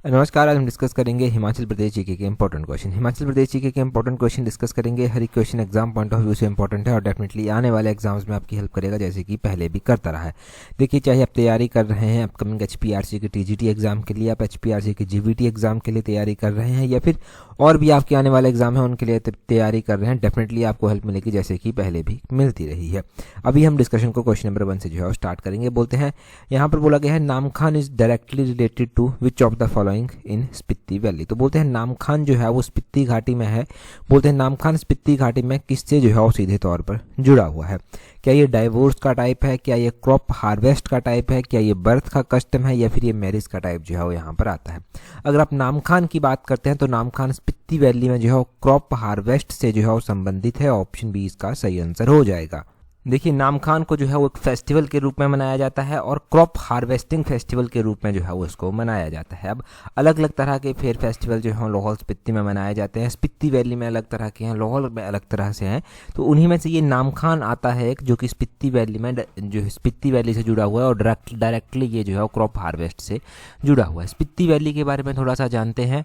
नमस्कार। आज हम डिस्कस करेंगे हिमाचल प्रदेश जीके के important question. Himachal Pradesh GK के इंपॉर्टेंट क्वेश्चन डिस्कस करेंगे। हर एक question exam point of view से इंपॉर्टेंट है और डेफिनेटली आने वाले एग्जाम्स में आपकी हेल्प करेगा, जैसे कि पहले भी करता रहा है। देखिए, चाहे आप तैयारी कर रहे हैं अपकमिंग HPRC के TGT एग्जाम के लिए, आप HPRC के GVT एग्जाम के लिए तैयारी कर रहे हैं, या फिर और भी आपके आने वाले एग्जाम है उनके लिए तैयारी कर रहे हैं, डेफिनेटली आपको हेल्प मिलेगी, जैसे कि पहले भी मिलती रही है। अभी हम डिस्कशन को क्वेश्चन नंबर 1 से जो है स्टार्ट करेंगे। बोलते हैं, यहाँ पर बोला गया है Namkhan is directly related to which of the following in Spiti valley. तो बोलते हैं नामखान जो है वो स्पीति घाटी में है। बोलते हैं नामखान स्पीति घाटी में किससे जो है वो सीधे तौर पर जुड़ा हुआ है। क्या ये डाइवोर्स का टाइप है, क्या ये क्रॉप हार्वेस्ट का टाइप है, क्या ये बर्थ का कस्टम है, या फिर ये मैरिज का टाइप जो है वो यहाँ पर आता है। अगर आप नामखान की बात करते हैं तो नामखान स्पीति वैली में जो है वो क्रॉप हार्वेस्ट से जो है वो संबंधित है। ऑप्शन बी इसका सही आंसर हो जाएगा। देखिए, नामखान को जो है वो एक फेस्टिवल के रूप में मनाया जाता है और क्रॉप हार्वेस्टिंग फेस्टिवल के रूप में जो है वो इसको मनाया जाता है। अब अलग अलग तरह के फेयर फेस्टिवल जो है लाहौल स्पीति में मनाए जाते हैं। स्पीति वैली में अलग तरह के हैं, लाहौल में अलग तरह से हैं, तो उन्हीं में से ये नामखान आता है एक, जो कि स्पीति वैली में जो स्पीति वैली से जुड़ा हुआ है और डायरेक्टली ये जो है क्रॉप हार्वेस्ट से जुड़ा हुआ है। स्पीति वैली के बारे में थोड़ा सा जानते हैं।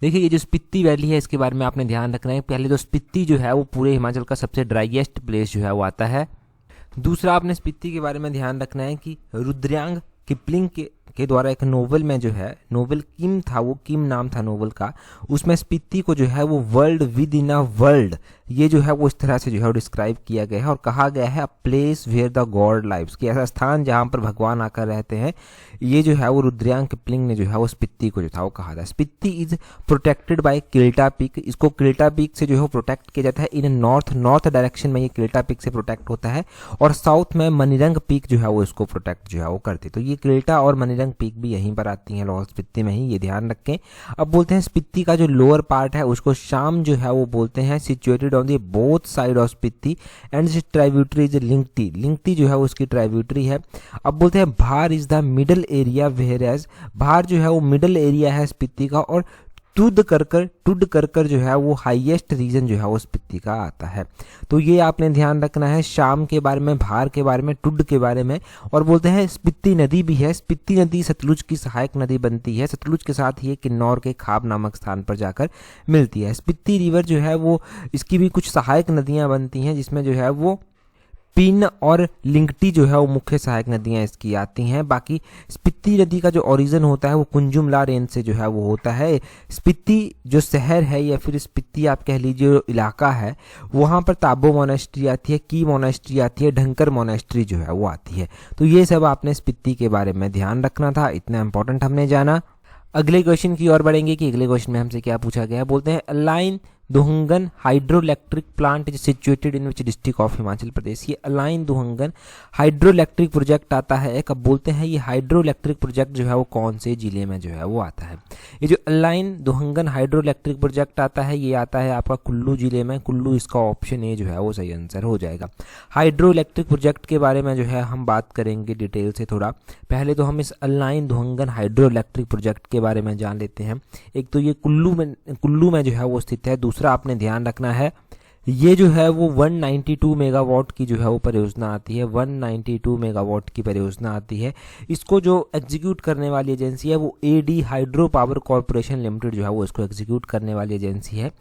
देखिए, ये जो स्पीति वैली है इसके बारे में आपने ध्यान रखना है। पहले तो स्पीति जो है वो पूरे हिमाचल का सबसे ड्राइएस्ट प्लेस जो है वो आता है। दूसरा, आपने स्पीति के बारे में ध्यान रखना है कि रुद्रयांग किपलिंग के द्वारा एक नोवेल में जो है, नोवेल किम था, वो किम नाम था नोवेल का, उसमें स्पीति को जो है वो world with in a world, ये जो है वो इस तरह से जो है डिस्क्राइब किया गया है और कहा गया है a place where the god lives, कि ऐसा स्थान जहां पर भगवान आकर रहते हैं। ये जो है वो रुद्रयांग किपलिंग ने जो है वो स्पीति को जो था वो कहा था। Spiti is protected by Kilta peak, इसको किल्टा पीक से जो है प्रोटेक्ट किया जाता है। इन नॉर्थ डायरेक्शन में ये किल्टा पीक से प्रोटेक्ट होता है और साउथ में मनीरंग पीक जो है वो इसको प्रोटेक्ट जो है वो करती। तो ये किल्टा और मनीरंग पीक भी यहीं पर आती हैं, लाहौल स्पीति में ही, ये ध्यान रखें। अब बोलते हैं स्पीति का जो लोअर पार्ट है उसको शाम जो है वो बोलते हैं situated on the both side of Spiti and this tributary is Lingti. Lingti जो है वो उसकी ट्राइब्यूटरी है। अब बोलते हैं भार is the middle area, whereas भार जो है वो मिडल एरिया है स्पीति का, और टुड कर जो है वो हाईएस्ट रीजन जो है वो स्पीति का आता है। तो ये आपने ध्यान रखना है शाम के बारे में, भार के बारे में, टुड के बारे में। और बोलते हैं स्पीति नदी भी है। स्पीति नदी सतलुज की सहायक नदी बनती है। सतलुज के साथ ये किन्नौर के खाब नामक स्थान पर जाकर मिलती है। स्पीति रिवर जो है वो, इसकी भी कुछ सहायक नदियां बनती हैं, जिसमें जो है वो पिन और लिंगटी जो है वो मुख्य सहायक नदियां इसकी आती हैं। बाकी स्पीति नदी का जो ओरिजिन होता है वो कुंजुमला रेंज से जो है वो होता है। स्पीति जो शहर है या फिर स्पीति आप कह लीजिए जो इलाका है, वहाँ पर ताबो मोनेस्ट्री आती है, की मोनेस्ट्री आती है, ढंकर मोनेस्ट्री जो है वो आती है। तो ये सब आपने स्पीति के बारे में ध्यान रखना था, इतना इंपॉर्टेंट हमने जाना। अगले क्वेश्चन की ओर बढ़ेंगे कि अगले क्वेश्चन में हमसे क्या पूछा गया है। बोलते हैं Allain Duhangan hydroelectric plant is situated in which district of Himachal Pradesh. ये अलाइन दुहंगन हाइड्रोइलेक्ट्रिक प्रोजेक्ट आता है एक। अब बोलते हैं ये हाइड्रोइलेक्ट्रिक प्रोजेक्ट जो है वो कौन से जिले में जो है वो आता है। ये जो अलाइन दुहंगन हाइड्रोइलेक्ट्रिक प्रोजेक्ट आता है ये आता है आपका कुल्लू जिले में। कुल्लू इसका ऑप्शन ए जो है वो सही आंसर हो जाएगा। हाइड्रोइलेक्ट्रिक प्रोजेक्ट के बारे में जो है हम बात करेंगे डिटेल से थोड़ा। पहले तो हम इस अलाइन दुहंगन हाइड्रोइलेक्ट्रिक प्रोजेक्ट के बारे में जान लेते हैं। एक तो ये कुल्लू में जो है वो स्थित है। दूसरा आपने ध्यान रखना है, ये जो है वो 192 मेगावाट की जो है वो परियोजना आती है। 192 मेगावाट की परियोजना आती है। इसको जो एग्जीक्यूट करने वाली एजेंसी है वो AD hydro power corporation limited जो है वो इसको एग्जीक्यूट करने वाली एजेंसी है।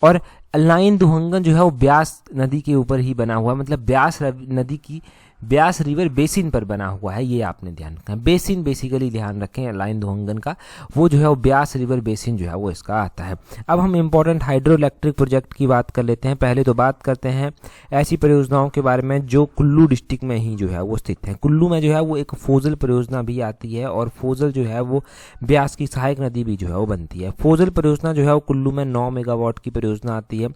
और अलाइन दुहंगन जो है वो ब्यास नदी के ऊपर ही बना हुआ है, मतलब ब्यास नदी की ब्यास रिवर बेसिन पर बना हुआ है। ये आपने ध्यान रखना है, बेसिन बेसिकली ध्यान रखें अलाइन दुहंगन का, वो जो है वो ब्यास रिवर बेसिन जो है वो इसका आता है। अब हम इंपॉर्टेंट हाइड्रो इलेक्ट्रिक प्रोजेक्ट की बात कर लेते हैं। पहले तो बात करते हैं ऐसी परियोजनाओं के बारे में जो कुल्लू डिस्ट्रिक्ट में ही जो है वो स्थित है। कुल्लू में जो है वो एक फोजल परियोजना भी आती है और फोजल जो है वो ब्यास की सहायक नदी भी जो है वो बनती है। फोजल परियोजना जो है वो कुल्लू में 9 मेगावाट की परियोजना आती है।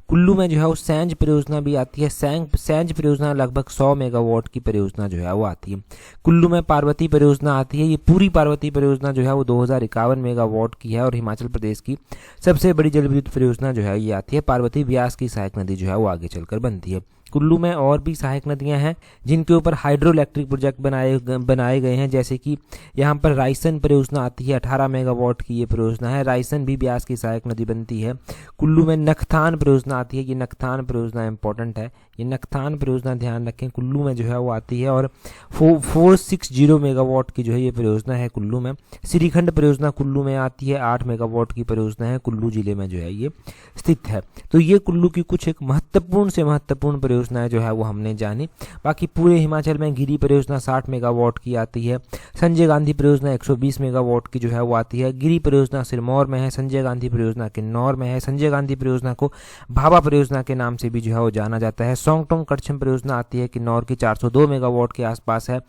कुल्लू में जो है वो सैंज परियोजना भी आती है। सैंज परियोजना लगभग 100 मेगावाट की परियोजना जो है वो आती है। कुल्लू में पार्वती परियोजना आती है। ये पूरी पार्वती परियोजना जो है वो 2051 मेगावाट की है और हिमाचल प्रदेश की सबसे बड़ी जल विद्युत परियोजना जो है ये आती है। पार्वती ब्यास की सहायक नदी जो है वो आगे चलकर बनती है। कुल्लू में और भी सहायक नदियां हैं जिनके ऊपर हाइड्रो इलेक्ट्रिक प्रोजेक्ट बनाए गए हैं, जैसे कि यहाँ पर रायसन परियोजना आती है, 18 मेगावाट की ये परियोजना है। रायसन भी ब्यास की सहायक नदी बनती है। कुल्लू में नखथान परियोजना आती है, ये नखथान परियोजना इंपॉर्टेंट है, ये नखथान परियोजना ध्यान रखें, कुल्लू में जो है वो आती है और 460 मेगावाट की जो है ये परियोजना है कुल्लू में। श्रीखंड परियोजना कुल्लू में आती है, 8 मेगावाट की परियोजना है, कुल्लू जिले में जो है ये स्थित है। तो ये कुल्लू की कुछ एक महत्वपूर्ण से महत्वपूर्ण परियोजनाएं जो है वो हमने जानी। बाकी पूरे हिमाचल में गिरी परियोजना 60 मेगावाट की आती है, संजय गांधी परियोजना 120 मेगावाट की जो है वो आती है। गिरी परियोजना सिरमौर में है, संजय गांधी परियोजना किन्नौर में है। संजय गांधी परियोजना को भाभा परियोजना के नाम से भी जो है वो जाना जाता है। सोंगटोंग करछम परियोजना आती है किन्नौर की, 402 मेगावाट के आसपास है।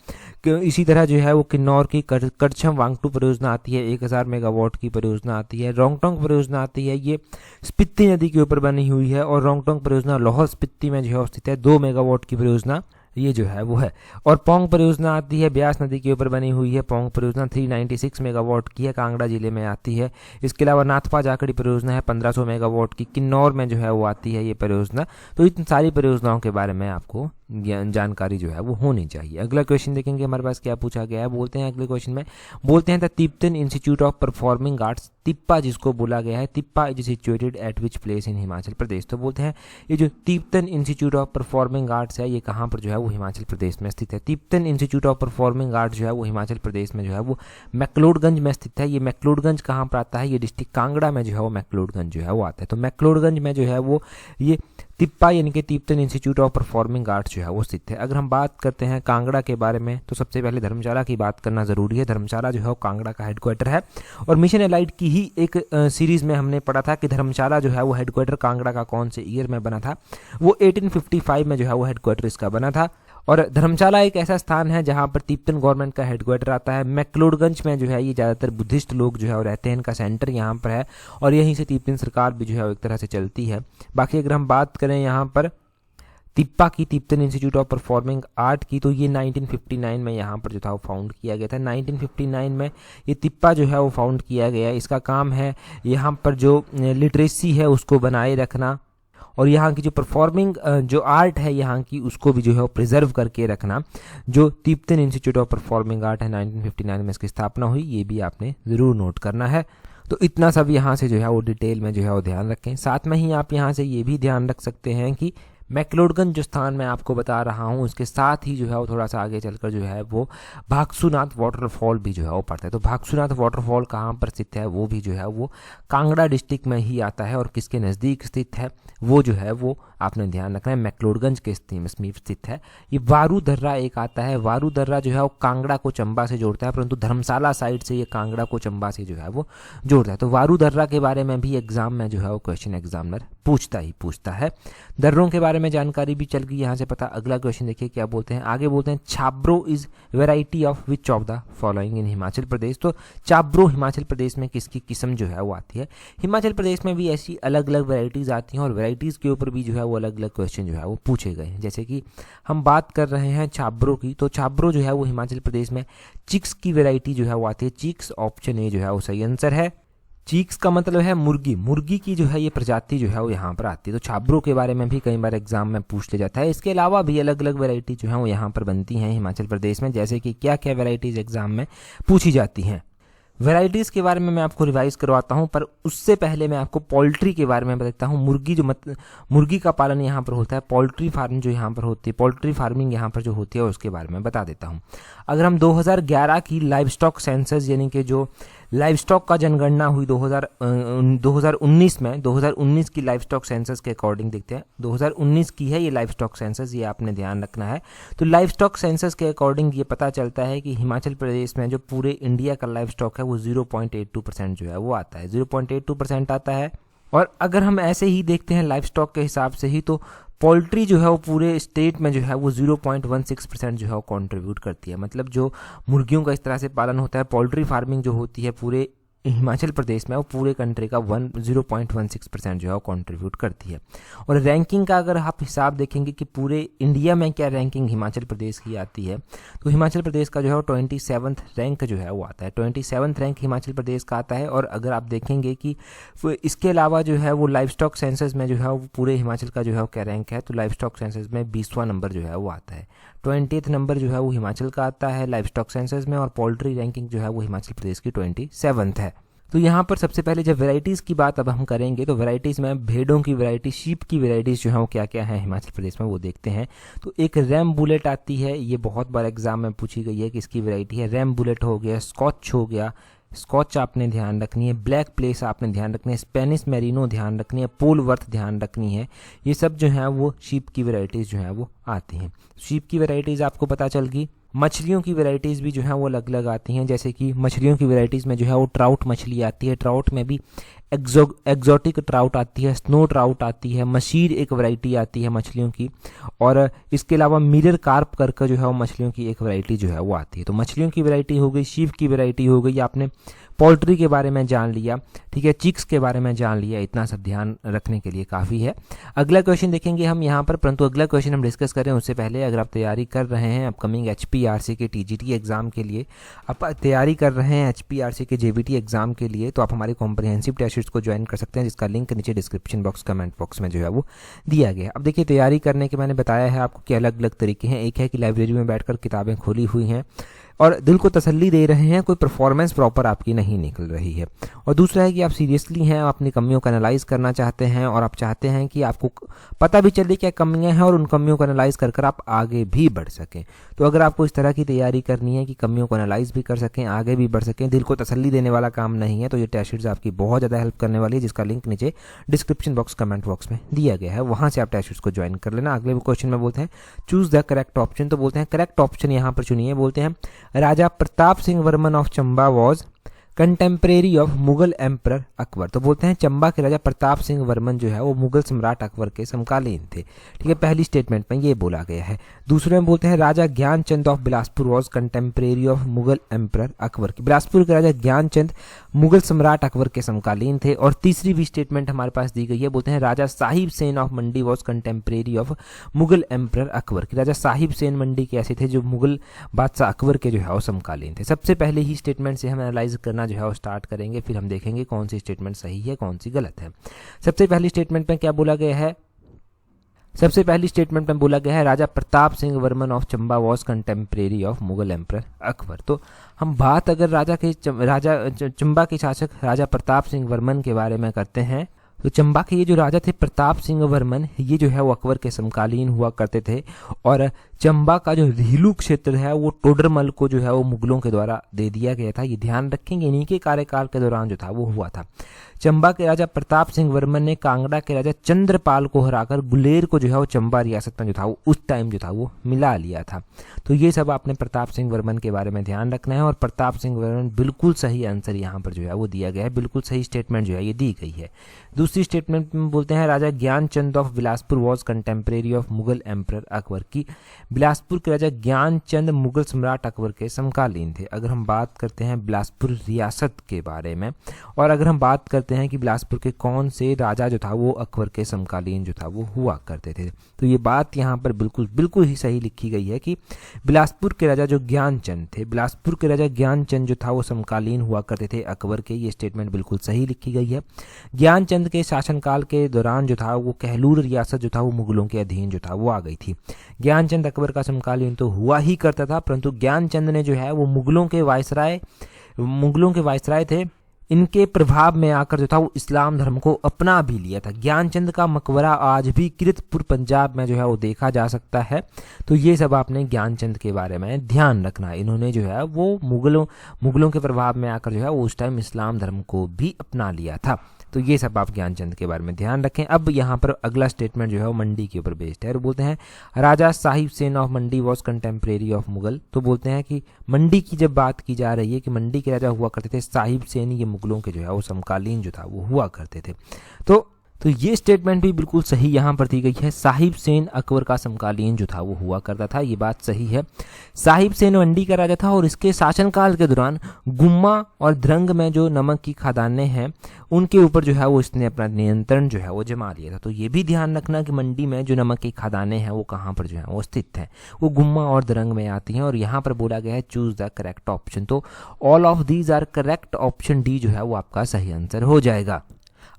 इसी तरह जो है वो किन्नौर की करछम वांगटू परियोजना आती है, 1000 मेगावाट की परियोजना आती है। रोंगटोंग परियोजना आती है, ये स्पीति नदी के ऊपर बनी हुई है और रोंगटोंग परियोजना लाहौल स्पीति में जो है स्थित है, 2 मेगावाट की परियोजना ये जो है वो है। और पोंग परियोजना आती है, ब्यास नदी के ऊपर बनी हुई है। पोंग परियोजना 396 मेगावाट की है, कांगड़ा जिले में आती है। इसके अलावा नाथपा जाखड़ी परियोजना है 1500 मेगावाट की, किन्नौर में जो है वो आती है ये परियोजना। तो इन सारी परियोजनाओं के बारे में आपको जानकारी जो है वो होनी चाहिए। अगला क्वेश्चन देखेंगे हमारे पास क्या पूछा गया है। बोलते हैं अगले क्वेश्चन में, बोलते हैं the Tibetan institute of performing arts, TIPA जिसको बोला गया है, TIPA is situated at which place in Himachal Pradesh. तो बोलते हैं ये जो Tibetan institute of performing arts है ये कहाँ पर जो है वो हिमाचल प्रदेश में स्थित है। Tibetan institute of performing arts जो है वो हिमाचल प्रदेश में जो है वो मैक्लोडगंज में स्थित है। ये मैक्लोडगंज कहाँ पर आता है, ये डिस्ट्रिक्ट कांगड़ा में जो है वो मैक्लोडगंज जो है वो आता है। तो मैक्लोडगंज में जो है वो ये तिप्पा यानी कि Tibetan institute of performing arts जो है वो स्थित है। अगर हम बात करते हैं कांगड़ा के बारे में तो सबसे पहले धर्मशाला की बात करना जरूरी है। धर्मशाला जो है वो कांगड़ा का हेडक्वार्टर है और मिशन एलाइड की ही एक सीरीज में हमने पढ़ा था कि धर्मशाला जो है वो हेडक्वार्टर कांगड़ा का कौन से ईयर में बना था। वो 1855 में जो है वो हेडक्वार्टर इसका बना था। और धर्मशाला एक ऐसा स्थान है जहां पर तिब्बतन गवर्नमेंट का हेडक्वार्टर आता है। मैक्लोडगंज में जो है ये ज़्यादातर बुद्धिस्ट लोग जो है वो रहते हैं, इनका सेंटर यहाँ पर है और यहीं से तिब्बतन सरकार भी जो है वो एक तरह से चलती है। बाकी अगर हम बात करें यहाँ पर तिप्पा की, Tibetan institute of performing art की, तो ये 1959 में यहाँ पर जो था वो फाउंड किया गया था। 1959 में ये तिप्पा जो है वो फाउंड किया गया। इसका काम है यहाँ पर जो लिटरेसी है उसको बनाए रखना और यहाँ की जो परफॉर्मिंग जो आर्ट है यहाँ की उसको भी जो है वो प्रिजर्व करके रखना। जो Tibetan institute of performing art है 1959 में इसकी स्थापना हुई, ये भी आपने ज़रूर नोट करना है। तो इतना सब यहाँ से जो है वो डिटेल में जो है वो ध्यान रखें। साथ में ही आप यहाँ से ये भी ध्यान रख सकते हैं कि मैक्लोडगंज जो स्थान मैं आपको बता रहा हूँ उसके साथ ही जो है वो थोड़ा सा आगे चलकर जो है वो भागसूनाथ वाटरफॉल भी जो है वो पड़ता है। तो भागसूनाथ वाटरफॉल कहाँ पर स्थित है, वो भी जो है वो कांगड़ा डिस्ट्रिक्ट में ही आता है और किसके नज़दीक स्थित है वो जो है वो आपने ध्यान रखना है, मैक्लोडगंज के समीप स्थित है। ये वारू दर्रा एक आता है। वारू दर्रा जो है वो कांगड़ा को चंबा से जोड़ता है, परंतु धर्मशाला साइड से ये कांगड़ा को चंबा से जो है वो जोड़ता है। तो वारू दर्रा के बारे में भी एग्जाम में जो है वो क्वेश्चन एग्जामिनर पूछता है। दर्रों के बारे में जानकारी भी चल गई यहाँ से पता। अगला क्वेश्चन देखिए क्या बोलते हैं, आगे बोलते हैं Chhabro is variety of which of the following in Himachal Pradesh. तो छाब्रो हिमाचल प्रदेश में किसकी किस्म जो है वो आती है। हिमाचल प्रदेश में भी ऐसी अलग अलग वेराइटीज़ आती हैं और वेराइटीज़ के ऊपर भी जो है वो अलग अलग क्वेश्चन जो है वो पूछे गए हैं। जैसे कि हम बात कर रहे हैं छाब्रो की, तो छाब्रो जो है वो हिमाचल प्रदेश में चिक्स की वेराइटी जो है वो आती है। चिक्स ऑप्शन ए जो है वो सही आंसर है। चीक्स का मतलब है मुर्गी, मुर्गी की जो है ये प्रजाति जो है वो यहाँ पर आती है। तो छाब्रो के बारे में भी कई बार एग्जाम में पूछ लिया जाता है। इसके अलावा भी अलग अलग वैरायटी जो है वो यहाँ पर बनती हैं हिमाचल प्रदेश में। जैसे कि क्या क्या वैरायटीज़ एग्जाम में पूछी जाती हैं। वैरायटीज़ के बारे में मैं आपको रिवाइज करवाता हूं, पर उससे पहले मैं आपको पोल्ट्री के बारे में बताता हूं। मुर्गी जो मुर्गी का पालन यहाँ पर होता है, पोल्ट्री फार्म जो यहाँ पर होती है, पोल्ट्री फार्मिंग यहाँ पर जो होती है उसके बारे में बता देता हूं। अगर हम 2011 की लाइव स्टॉक सेंसस यानी कि जो लाइव स्टॉक का जनगणना हुई 2019 में, 2019 की लाइव स्टॉक सेंसस के अकॉर्डिंग देखते हैं। 2019 की है ये लाइव स्टॉक सेंसस, ये आपने ध्यान रखना है। तो लाइव स्टॉक सेंसस के अकॉर्डिंग ये पता चलता है कि हिमाचल प्रदेश में जो पूरे इंडिया का लाइव स्टॉक है वो 0.82% जो है वो आता है, 0.82% आता है। और अगर हम ऐसे ही देखते हैं लाइव स्टॉक के हिसाब से ही, तो पोल्ट्री जो है वो पूरे स्टेट में जो है वो 0.16% जो है वो कंट्रीब्यूट करती है। मतलब जो मुर्गियों का इस तरह से पालन होता है, पोल्ट्री फार्मिंग जो होती है पूरे हिमाचल प्रदेश में वो पूरे कंट्री का 0.16% जो है वो कंट्रीब्यूट करती है। और रैंकिंग का अगर आप हिसाब देखेंगे कि पूरे इंडिया में क्या रैंकिंग हिमाचल प्रदेश की आती है, तो हिमाचल प्रदेश का जो है वो 27th रैंक जो है वो आता है, 27th रैंक हिमाचल प्रदेश का आता है। और अगर आप देखेंगे कि इसके अलावा जो है वो लाइव स्टॉक सेंसस में जो है वो पूरे हिमाचल का जो है वो क्या रैंक है, तो लाइव स्टॉक सेंसस में 20वां नंबर जो है वो आता है, 20th नंबर जो है वो हिमाचल का आता है लाइव स्टॉक सेंसस में। और पोल्ट्री रैंकिंग जो है वो हिमाचल प्रदेश की 27th है। तो यहाँ पर सबसे पहले जब वैरायटीज़ की बात अब हम करेंगे, तो वैरायटीज़ में भेड़ों की वैरायटी, शीप की वैरायटीज़ जो है वो क्या क्या है हिमाचल प्रदेश में वो देखते हैं। तो एक रैम बुलेट आती है, ये बहुत बार एग्जाम में पूछी गई है कि इसकी वैरायटी है। रैम बुलेट हो गया, स्कॉच हो गया, स्कॉच आपने ध्यान रखनी है, ब्लैक प्लेस आपने ध्यान रखनी है, स्पेनिश मेरिनो ध्यान रखनी है, पोलवर्थ ध्यान रखनी है। ये सब जो है वो शीप की वैरायटीज़ जो है वो आती हैं। शीप की वैरायटीज़ आपको पता चल गई। मछलियों की वैरायटीज़ भी जो है वो अलग अलग आती हैं, जैसे कि मछलियों की वैरायटीज़ में जो है वो ट्राउट मछली आती है, ट्राउट में भी एग्जॉटिक ट्राउट आती है, स्नो ट्राउट आती है, मशीर एक वैरायटी आती है मछलियों की। और इसके अलावा मिरर कार्प करके जो है वो मछलियों की एक वैरायटी जो है वो आती है। तो मछलियों की वैरायटी हो गई, शीप की वैरायटी हो गई, आपने पोल्ट्री के बारे में जान लिया, ठीक है, चिक्स के बारे में जान लिया, इतना सब ध्यान रखने के लिए काफ़ी है। अगला क्वेश्चन देखेंगे हम यहाँ पर, परंतु अगला क्वेश्चन हम डिस्कस करें उससे पहले अगर आप तैयारी कर रहे हैं अपकमिंग HPRC के TGT एग्जाम के लिए, आप तैयारी कर रहे हैं HPRC के JBT एग्जाम के लिए, तो आप हमारे कॉम्प्रिहेंसिव टेस्ट सीरीज को ज्वाइन कर सकते हैं, जिसका लिंक नीचे डिस्क्रिप्शन बॉक्स कमेंट बॉक्स में जो है वो दिया गया है। अब देखिए, तैयारी करने के मैंने बताया है आपको कि अलग अलग तरीके हैं। एक है कि लाइब्रेरी में बैठकर किताबें खोली हुई हैं और दिल को तसल्ली दे रहे हैं, कोई परफॉर्मेंस प्रॉपर आपकी नहीं निकल रही है। और दूसरा है कि आप सीरियसली हैं, आप अपनी कमियों को एनालाइज करना चाहते हैं और आप चाहते हैं कि आपको पता भी चले क्या कमियां हैं और उन कमियों को एनालाइज कर आप आगे भी बढ़ सकें। तो अगर आपको इस तरह की तैयारी करनी है कि कमियों को एनालाइज भी कर सकें, आगे भी बढ़ सकें, दिल को तसल्ली देने वाला काम नहीं है, तो ये टेस्ट सीरीज आपकी बहुत ज़्यादा हेल्प करने वाली है, जिसका लिंक नीचे डिस्क्रिप्शन बॉक्स कमेंट बॉक्स में दिया गया है, वहाँ से आप टेस्ट सीरीज को ज्वाइन कर लेना। अगले क्वेश्चन में बोलते हैं चूज द करेक्ट ऑप्शन, तो बोलते हैं करेक्ट ऑप्शन यहाँ पर चुनिए। बोलते हैं Raja Pratap Singh Varman of Chamba was contemporary of Mughal emperor Akbar. तो बोलते हैं चंबा के राजा प्रताप सिंह वर्मन जो है वो मुगल सम्राट अकबर के समकालीन थे, ठीक है, पहली स्टेटमेंट में ये बोला गया है। दूसरे में बोलते हैं Raja Gyanchand of Bilaspur was contemporary of Mughal emperor Akbar की। बिलासपुर के राजा ज्ञानचंद मुगल सम्राट अकबर के समकालीन थे। और तीसरी भी स्टेटमेंट हमारे पास दी गई है, बोलते हैं Raja Sahib Sen of Mandi was contemporary of Mughal emperor Akbar की। राजा साहिब सेन मंडी के ऐसे थे जो मुगल बादशाह अकबर के जो है वो समकालीन थे। सबसे पहले ही स्टेटमेंट से हम एनालाइज करना जो है वो स्टार्ट करेंगे, फिर हम देखेंगे कौन सी स्टेटमेंट सही है कौन सी गलत है। सबसे पहली स्टेटमेंट में क्या बोला गया है? सबसे पहली स्टेटमेंट में बोला गया है Raja Pratap Singh Varman of Chamba was contemporary of Mughal emperor Akbar. तो हम बात अगर राजा चंबा के शासक राजा प्रताप सिंह वर्मन के बारे में करते हैं, तो चंबा के ये जो राजा थे प्रताप सिंह वर्मन, ये जो है वो अकबर के समकालीन हुआ करते थे। और चंबा का जो रिहलू क्षेत्र है वो टोडरमल को जो है वो मुगलों के द्वारा दे दिया गया था। ये ध्यान रखेंगे, इन्हीं के कार्यकाल के दौरान जो था वो हुआ था। चंबा के राजा प्रताप सिंह वर्मन ने कांगड़ा के राजा चंद्रपाल को हराकर गुलेर को जो है वो चंबा रियासत में जो था वो उस टाइम जो था वो मिला लिया था। तो ये सब आपने प्रताप सिंह वर्मन के बारे में ध्यान रखना है। और प्रताप सिंह वर्मन बिल्कुल सही आंसर यहाँ पर जो है वो दिया गया है, बिल्कुल सही स्टेटमेंट जो है ये दी गई है। दूसरी स्टेटमेंट में बोलते हैं Raja Gyanchand of Bilaspur was contemporary of Mughal emperor Akbar की। बिलासपुर के राजा ज्ञानचंद मुगल सम्राट अकबर के समकालीन थे। अगर हम बात करते हैं बिलासपुर रियासत के बारे में, और अगर हम बात करते हैं कि बिलासपुर के कौन से राजा जो था वो अकबर के समकालीन जो था वो हुआ करते थे, तो ये बात यहाँ पर बिल्कुल ही सही लिखी गई है कि बिलासपुर के राजा जो ज्ञानचंद थे, बिलासपुर के राजा ज्ञानचंद जो था वो समकालीन हुआ करते थे अकबर के। ये स्टेटमेंट बिल्कुल सही लिखी गई है। ज्ञानचंद के शासनकाल के दौरान जो था वो कहलूर रियासत जो था वो मुगलों के अधीन जो था वो आ गई थी। ज्ञानचंद अकबर का समकालीन तो हुआ ही करता था, परंतु ज्ञानचंद ने जो है वो मुगलों के वायसराय थे, इनके प्रभाव में आकर जो था वो इस्लाम धर्म को अपना भी लिया था। ज्ञानचंद का मकबरा आज भी किरतपुर पंजाब में जो है वो देखा जा सकता है। तो ये सब आपने ज्ञानचंद के बारे में ध्यान रखना है। इन्होंने जो है वो मुगलों के प्रभाव में आकर जो है वो उस टाइम इस्लाम धर्म को भी अपना लिया था। तो ये सब आप ज्ञानचंद के बारे में ध्यान रखें। अब यहाँ पर अगला स्टेटमेंट जो है वो मंडी के ऊपर बेस्ड है और बोलते हैं Raja Sahib Sen of Mandi was contemporary of Mughal. तो बोलते हैं कि मंडी की जब बात की जा रही है कि मंडी के राजा हुआ करते थे साहिब सेन, ये मुगलों के जो है वो समकालीन जो था वो हुआ करते थे। तो तो ये स्टेटमेंट भी बिल्कुल सही यहाँ पर दी गई है। साहिब सेन अकबर का समकालीन जो था वो हुआ करता था, ये बात सही है। साहिब सेन मंडी का राजा था और इसके शासनकाल के दौरान गुम्मा और द्रंग में जो नमक की खदानें हैं उनके ऊपर जो है वो इसने अपना नियंत्रण जो है वो जमा लिया था। तो ये भी ध्यान रखना कि मंडी में जो नमक की खदानें हैं वो कहाँ पर जो है वो स्थित हैं, वो गुम्मा और द्रंग में आती हैं। और यहाँ पर बोला गया है चूज द करेक्ट ऑप्शन, तो all of these are correct, option D जो है वो आपका सही आंसर हो जाएगा।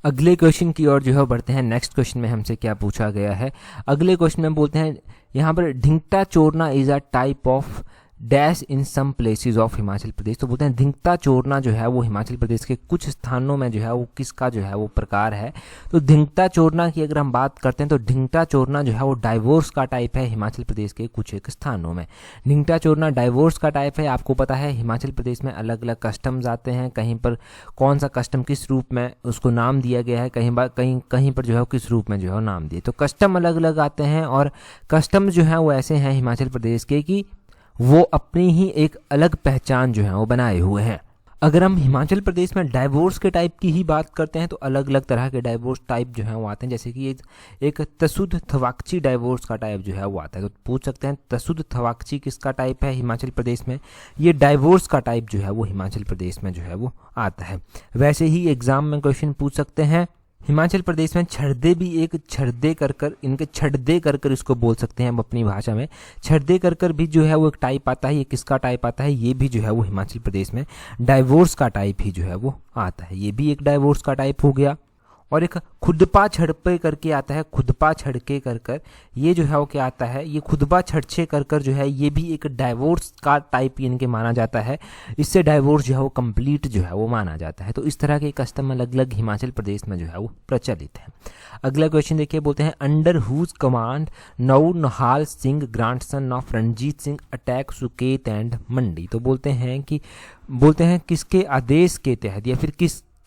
अगले क्वेश्चन की ओर जो है बढ़ते हैं। नेक्स्ट क्वेश्चन में हमसे क्या पूछा गया है, अगले क्वेश्चन में बोलते हैं यहाँ पर Dhingta Chorna is a type of dash in some places of Himachal Pradesh. तो बोलते हैं ढिंगटा चोरना जो है वो हिमाचल प्रदेश के कुछ स्थानों में जो है वो किसका जो है वो प्रकार है। तो ढिंगटा चोरना की अगर हम बात करते हैं तो ढिंगटा चोरना जो है वो डाइवोर्स का टाइप है हिमाचल प्रदेश के कुछ एक स्थानों में। ढिंगटा चोरना डाइवोर्स का टाइप है। आपको पता है हिमाचल प्रदेश में अलग अलग कस्टम्स आते हैं, कहीं पर कौन सा कस्टम किस रूप में उसको नाम दिया गया है, कहीं पर जो है किस रूप में जो है नाम दिए। तो कस्टम अलग अलग आते हैं और कस्टम जो है वो ऐसे हैं हिमाचल प्रदेश के कि वो अपनी ही एक अलग पहचान जो है वो बनाए हुए हैं। अगर हम हिमाचल प्रदेश में डाइवोर्स के टाइप की ही बात करते हैं तो अलग अलग तरह के डाइवोर्स टाइप जो है वो आते हैं, जैसे कि एक तसुद थवाकची डाइवोर्स का टाइप जो है वो आता है। तो पूछ सकते हैं तसुद थवाकची किसका टाइप है हिमाचल प्रदेश में, ये डाइवोर्स का टाइप जो है वो हिमाचल प्रदेश में जो है वो आता है। वैसे ही एग्जाम में क्वेश्चन पूछ सकते हैं हिमाचल प्रदेश में छड़दे भी एक छड़दे कर इनके छड़दे कर इसको बोल सकते हैं हम अपनी भाषा में। छड़दे कर भी जो है वो एक टाइप आता है, ये किसका टाइप आता है, ये भी जो है वो हिमाचल प्रदेश में डाइवोर्स का टाइप ही जो है वो आता है। ये भी एक डाइवोर्स का टाइप हो गया। और एक खुदपा छड़पे करके आता है, खुदपा छड़के कर ये जो है वो क्या आता है, ये खुदपा छड़छे कर जो है ये भी एक डाइवोर्स का टाइप इनके माना जाता है। इससे डाइवोर्स जो है वो कंप्लीट जो है वो माना जाता है। तो इस तरह के कस्टम अलग अलग हिमाचल प्रदेश में जो है वो प्रचलित है। अगला क्वेश्चन देखिए, बोलते हैं under whose command Nau Nihal Singh grandson of Ranjit Singh attack Suket and Mandi. तो बोलते हैं किसके आदेश के तहत या फिर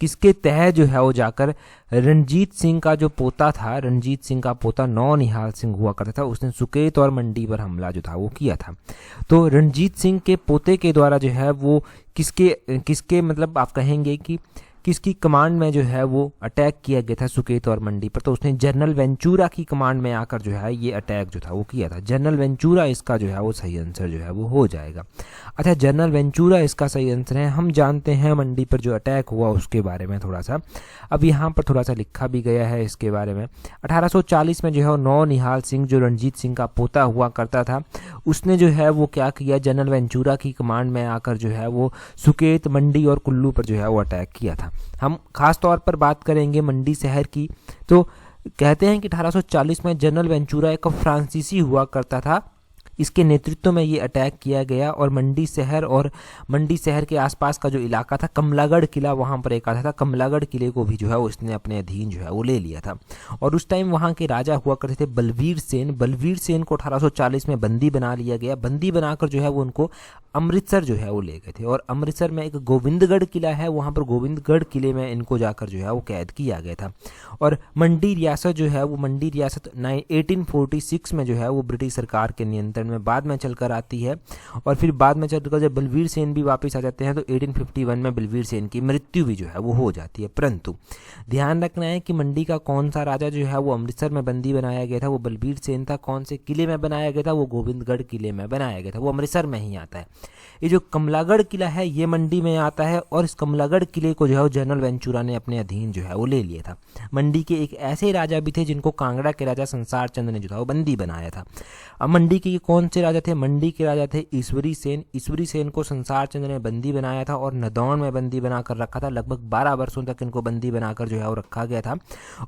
किसके तहत जो है वो जाकर रणजीत सिंह का जो पोता था, रणजीत सिंह का पोता नौनिहाल सिंह हुआ करता था, उसने सुकेत और मंडी पर हमला जो था वो किया था। तो रणजीत सिंह के पोते के द्वारा जो है वो किसके मतलब आप कहेंगे कि किसकी कमांड में जो है वो अटैक किया गया था सुकेत और मंडी पर। तो उसने जनरल वेंचुरा की कमांड में आकर जो है ये अटैक जो था वो किया था। जनरल वेंचुरा इसका जो है वो सही आंसर जो है वो हो जाएगा। अच्छा, जनरल वेंचुरा इसका सही आंसर है। हम जानते हैं मंडी पर जो अटैक हुआ उसके बारे में थोड़ा सा, अब यहाँ पर थोड़ा सा लिखा भी गया है इसके बारे में। 1840 में जो है नौनिहाल सिंह जो रणजीत सिंह का पोता हुआ करता था, उसने जो है वो क्या किया, जनरल वेंचुरा की कमांड में आकर जो है वो सुकेत, मंडी और कुल्लू पर जो है वो अटैक किया था। हम खास तौर पर बात करेंगे मंडी शहर की। तो कहते हैं कि 1840 में जनरल वेंचुरा एक फ्रांसीसी हुआ करता था, इसके नेतृत्व में ये अटैक किया गया और मंडी शहर के आसपास का जो इलाका था, कमलागढ़ किला वहाँ पर एक आता था, कमलागढ़ किले को भी जो है उसने अपने अधीन जो है वो ले लिया था। और उस टाइम वहाँ के राजा हुआ करते थे बलवीर सेन को 1840 में बंदी बना लिया गया। बंदी बनाकर जो है वो उनको अमृतसर जो है वो ले गए थे और अमृतसर में एक गोविंदगढ़ किला है, वहाँ पर गोविंदगढ़ किले में इनको जाकर जो है वो कैद किया गया था। और मंडी रियासत जो है वो 1846 में जो है वो ब्रिटिश सरकार के नियंत्रण में बाद में चलकर आती है। और फिर बाद में चलकर जब बलवीर सेन भी वापस आ जाते हैं तो 1851 में बलवीर सेन की मृत्यु भी जो है वो हो जाती है। परंतु ध्यान रखना है कि मंडी का कौन सा राजा जो है वो अमृतसर में बंदी बनाया गया था, वो बलवीर सेन था। कौन से किले में बनाया गया था, वो गोविंदगढ़ किले में बनाया गया था, वो अमृतसर में ही आता है। ये जो कमलागढ़ किला है ये मंडी में आता है और इस कमलागढ़ किले को जो है जनरल वेंचुरा ने अपने अधीन जो है वो ले लिया था। मंडी के एक ऐसे राजा भी थे जिनको कांगड़ा के राजा संसार चंद ने जो था वो बंदी बनाया था। अब मंडी के कौन से राजा थे, मंडी के राजा थे ईश्वरी सेन को संसार चंद ने बंदी बनाया था और नदौन में बंदी बनाकर रखा था। लगभग 12 वर्षों तक इनको बंदी बनाकर जो है वो रखा गया था।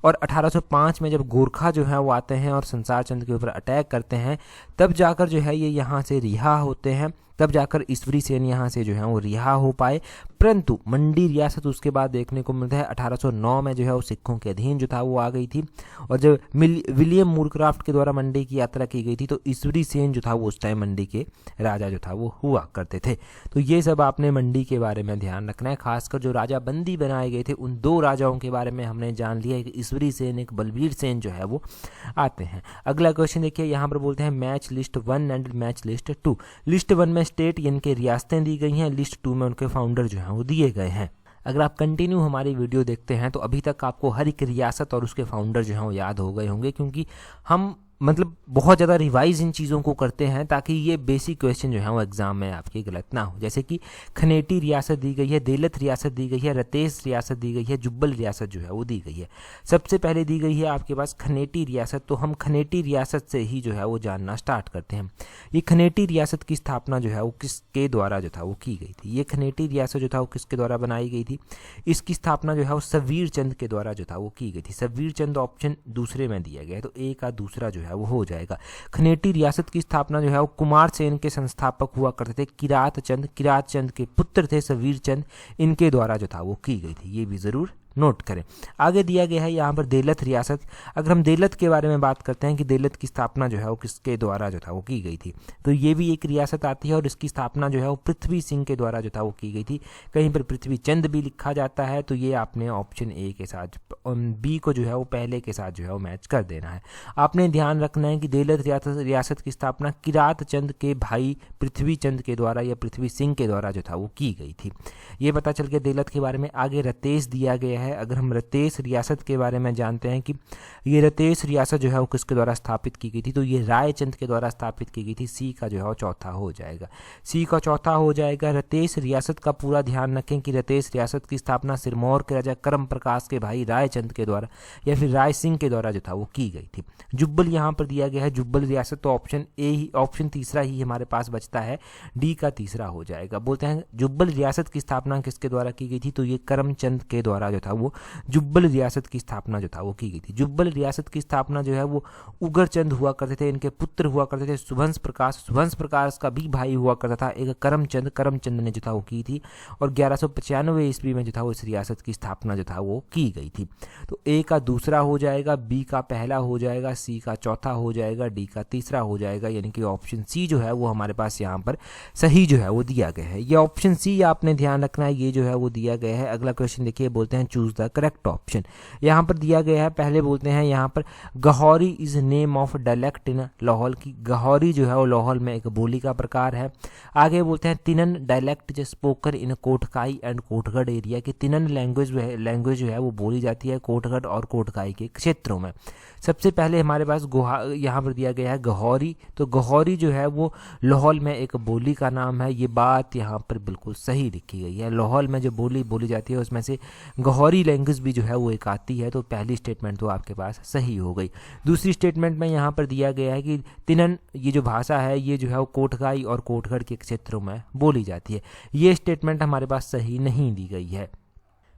और 1805 में जब गोरखा जो है वो आते हैं और संसार चंद के ऊपर अटैक करते हैं, तब जाकर जो है ये यहाँ से रिहा होते हैं, तब जाकर ईश्वरी सेन यहाँ से जो है वो रिहा हो पाए। परंतु मंडी रियासत उसके बाद देखने को मिलता है 1809 में जो है वो सिखों के अधीन जो था वो आ गई थी। और जब विलियम मूरक्राफ्ट के द्वारा मंडी की यात्रा की गई थी तो ईश्वरी सेन जो था वो उस टाइम मंडी के राजा जो था वो हुआ करते थे। तो ये सब आपने मंडी के बारे में ध्यान रखना है। खासकर जो राजा बंदी बनाए गए थे उन दो राजाओं के बारे में हमने जान लिया है कि ईश्वरी सेन एक बलवीर सेन जो है वो आते हैं। अगला क्वेश्चन देखिए, यहाँ पर बोलते हैं match list 1 and match list 2। List 1 में स्टेट यानी कि रियासतें दी गई हैं, लिस्ट 2 में उनके फाउंडर जो हैं वो दिए गए हैं। अगर आप कंटिन्यू हमारी वीडियो देखते हैं तो अभी तक आपको हर एक रियासत और उसके फाउंडर जो हैं वो याद हो गए होंगे, क्योंकि हम मतलब बहुत ज़्यादा रिवाइज इन चीज़ों को करते हैं ताकि ये बेसिक क्वेश्चन जो है वो एग्जाम में आपकी गलत ना हो। जैसे कि खनेटी रियासत दी गई है, देलत रियासत दी गई है, रतेश रियासत दी गई है, जुब्बल रियासत जो है वो दी गई है। सबसे पहले दी गई है आपके पास खनेटी रियासत, तो हम खनेटी रियासत से ही जो है वो जानना स्टार्ट करते हैं। ये खनेटी रियासत की स्थापना जो है वो किसके द्वारा जो था वो की गई थी? ये खनेटी रियासत जो था वो किसके द्वारा बनाई गई थी? इसकी स्थापना जो है वो सवीर चंद के द्वारा जो था वो की गई थी। सवीर चंद ऑप्शन दूसरे में दिया गया है, तो ए का दूसरा जो है वो हो जाएगा। खनेटी रियासत की स्थापना जो है वो कुमार सेन के संस्थापक हुआ करते थे किरात चंद के पुत्र थे सवीर चंद, इनके द्वारा जो था वो की गई थी। ये भी जरूर नोट करें। आगे दिया गया है यहाँ पर देलत रियासत। अगर हम देलत के बारे में बात करते हैं कि देलत की स्थापना जो है वो किसके द्वारा जो था वो की गई थी, तो ये भी एक रियासत आती है और इसकी स्थापना जो है वो पृथ्वी सिंह के द्वारा जो था वो की गई थी। कहीं पर पृथ्वी चंद भी लिखा जाता है, तो ये आपने ऑप्शन ए के साथ, बी को जो है वो पहले के साथ जो है वो मैच कर देना है। आपने ध्यान रखना है कि देलत रियासत की स्थापना किरात चंद के भाई पृथ्वी चंद के द्वारा या पृथ्वी सिंह के द्वारा जो था वो की गई थी। ये पता चल गया देलत के बारे में। आगे रतेश दिया गया है। अगर हम रतेश रियासत के बारे में जानते हैं कि ये रतेश रियासत जो है वो किसके द्वारा स्थापित की गई थी, तो ये रायचंद के द्वारा स्थापित की गई थी। सी का जो है वो चौथा हो जाएगा, सी का चौथा हो जाएगा। रतेश रियासत का पूरा ध्यान रखें कि रतेश रियासत की स्थापना सिरमौर के राजा करम प्रकाश के भाई रायचंद के द्वारा या फिर राय सिंह के द्वारा जो था वो की गई थी। जुब्बल यहाँ पर दिया गया है, जुब्बल रियासत, तो ऑप्शन ए ही, ऑप्शन तीसरा ही हमारे पास बचता है, डी का तीसरा हो जाएगा। बोलते हैं जुब्बल रियासत की स्थापना किसके द्वारा की गई थी, तो ये करमचंद के द्वारा जो था वो जुब्बल रियासत की स्थापना जो था वो की गई थी। जुब्बल रियासत की स्थापना जो है वो उगरचंद हुआ करते थे, इनके पुत्र हुआ करते थे सुभंस प्रकाश का भी भाई हुआ करता था एक करमचंद ने जो था वो की थी, और 1195 ईस्वी में जो था वो इस रियासत की स्थापना जो था वो की गई थी। तो ए का दूसरा हो जाएगा, बी का पहला हो जाएगा, सी का चौथा हो जाएगा, डी का तीसरा हो जाएगा, यानी कि ऑप्शन सी जो है वो हमारे पास यहाँ पर सही जो है वो दिया गया है। ये ऑप्शन सी आपने ध्यान रखना है, ये जो है वो दिया गया है। अगला क्वेश्चन देखिए, बोलते हैं चूज द करेक्ट ऑप्शन। यहाँ पर दिया गया है, पहले बोलते हैं यहाँ पर गहौरी इज नेम ऑफ डायलेक्ट इन लाहौल की, गहौरी जो है वो लाहौल में एक बोली का प्रकार है। आगे बोलते हैं तिनन डायलेक्ट जो spoken in Kotkai and Kotgarh area की, तिनन लैंग्वेज जो है वो बोली जाती है कोटगढ़ और कोटकाई के क्षेत्रों में। सबसे पहले हमारे पास यहाँ पर दिया गया है गहौरी, तो गहौरी जो है वो लाहौल में एक बोली का नाम है। ये बात यहाँ पर बिल्कुल सही लिखी गई है, लाहौल में जो बोली बोली जाती है उसमें से गहौरी लैंग्वेज भी जो है वो एक आती है, तो पहली स्टेटमेंट तो आपके पास सही हो गई। दूसरी स्टेटमेंट में यहाँ पर दिया गया है कि तिनन ये जो भाषा है ये जो है वो कोटकाई और कोटगढ़ के क्षेत्रों में बोली जाती है। ये स्टेटमेंट हमारे पास सही नहीं दी गई है।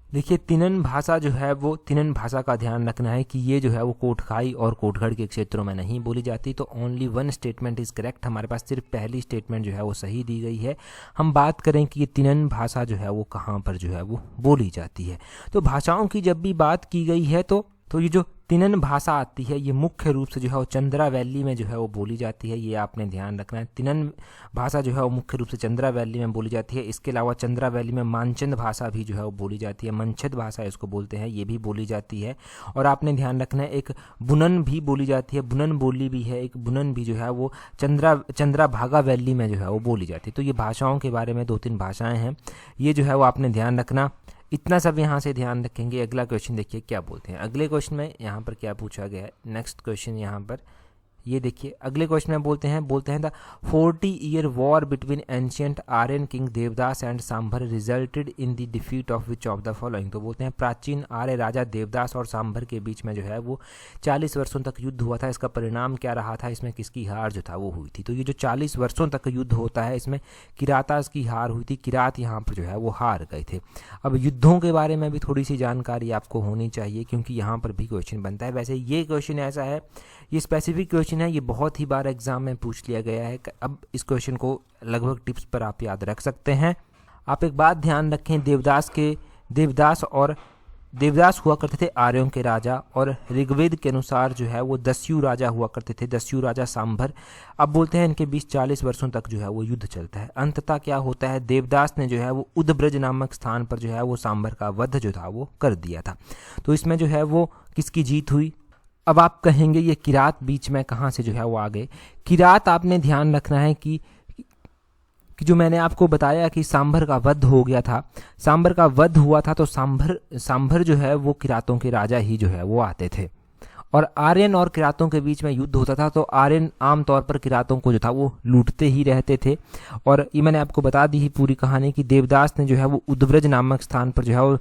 देखिए तिनन भाषा जो है वो, तिनन भाषा का ध्यान रखना है कि ये जो है वो कोटखाई और कोटगढ़ के क्षेत्रों में नहीं बोली जाती, तो only one statement is correct. हमारे पास सिर्फ पहली स्टेटमेंट जो है वो सही दी गई है। हम बात करें कि ये तिनन भाषा जो है वो कहाँ पर जो है वो बोली जाती है, तो भाषाओं की जब भी बात की गई है तो ये जो तिनन भाषा आती है ये मुख्य रूप से जो है वो चंद्रा वैली में जो है वो बोली जाती है। ये आपने ध्यान रखना है, तिनन भाषा जो है वो मुख्य रूप से चंद्रा वैली में बोली जाती है। इसके अलावा चंद्रा वैली में मानचंद भाषा भी जो है वो बोली जाती है, मंछद भाषा इसको बोलते हैं, ये भी बोली जाती है। और आपने ध्यान रखना है एक बुनन भी बोली जाती है, बुनन बोली भी है, एक बुनन भी जो है वो चंद्रा भागा वैली में जो है वो बोली जाती है। तो ये भाषाओं के बारे में 2-3 भाषाएँ हैं, ये जो है वो आपने ध्यान रखना, इतना सब यहाँ से ध्यान रखेंगे। अगला क्वेश्चन देखिए क्या बोलते हैं। अगले क्वेश्चन में यहाँ पर क्या पूछा गया है, नेक्स्ट क्वेश्चन यहाँ पर ये देखिए। अगले क्वेश्चन में बोलते हैं the 40-year war between ancient Aryan king Devdas and Sambhar resulted in the defeat of which of the following. तो बोलते हैं प्राचीन आर्य राजा देवदास और सांभर के बीच में जो है वो 40 वर्षों तक युद्ध हुआ था, इसका परिणाम क्या रहा था, इसमें किसकी हार जो था वो हुई थी। तो ये जो 40 वर्षों तक युद्ध होता है इसमें किरातास की हार हुई थी, किरात यहाँ पर जो है वो हार गए थे। अब युद्धों के बारे में भी थोड़ी सी जानकारी आपको होनी चाहिए क्योंकि यहाँ पर भी क्वेश्चन बनता है। वैसे ये क्वेश्चन ऐसा है, ये स्पेसिफिक क्वेश्चन है, ये बहुत ही बार एग्जाम में पूछ लिया गया है। अब इस क्वेश्चन को लगभग टिप्स पर आप याद रख सकते हैं। आप एक बात ध्यान रखें, देवदास हुआ करते थे आर्यों के राजा, और ऋग्वेद के अनुसार जो है वो दस्यु राजा हुआ करते थे, दस्यु राजा सांभर। अब बोलते हैं इनके बीच 40 वर्षों तक जो है वो युद्ध चलता है। अंततः क्या होता है, देवदास ने जो है वो उदब्रज नामक स्थान पर जो है वो सांभर का वध जो था वो कर दिया था। तो इसमें जो है वो किसकी जीत हुई। अब आप कहेंगे ये किरात बीच में कहाँ से जो है वो आ गए। किरात आपने ध्यान रखना है कि कि जो मैंने आपको बताया कि सांभर का वध हो गया था, सांभर का वध हुआ था तो सांभर जो है वो किरातों के राजा ही जो है वो आते थे, और आर्यन और किरातों के बीच में युद्ध होता था तो आर्यन आमतौर पर किरातों को जो था वो लूटते ही रहते थे। और ये मैंने आपको बता दी ही पूरी कहानी कि देवदास ने जो है वो उद्व्रज नामक स्थान पर जो है वो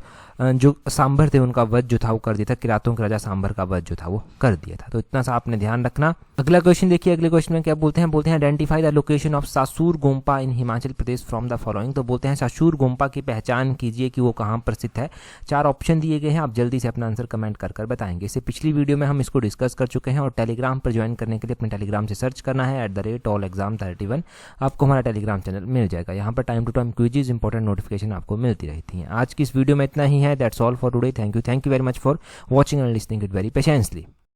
जो सांभर थे उनका वध जो था वो कर दिया था, किरातों के राजा सांभर का वध जो था वो कर दिया था। तो इतना सा आपने ध्यान रखना। अगला क्वेश्चन देखिए, अगले क्वेश्चन में क्या बोलते हैं identify the location of Sasur Gompa in Himachal Pradesh from the following. तो बोलते हैं सासूर गोम्पा की पहचान कीजिए कि वो कहाँ पर स्थित है। 4 ऑप्शन दिए गए हैं, आप जल्दी से अपना आंसर कमेंट कर बताएंगे। इससे पिछली वीडियो में हम इसको डिस्कस कर चुके हैं, और टेलीग्राम पर ज्वाइन करने के लिए अपने टेलीग्राम से सर्च करना है @allexam31। आपको हमारा टेलीग्राम चैनल मिल जाएगा। यहाँ पर time to time quiz important notification आपको मिलती रहती हैं। आज की इस वीडियो में इतना ही है। That's all for today. Thank you very much for watching and listening it very patiently.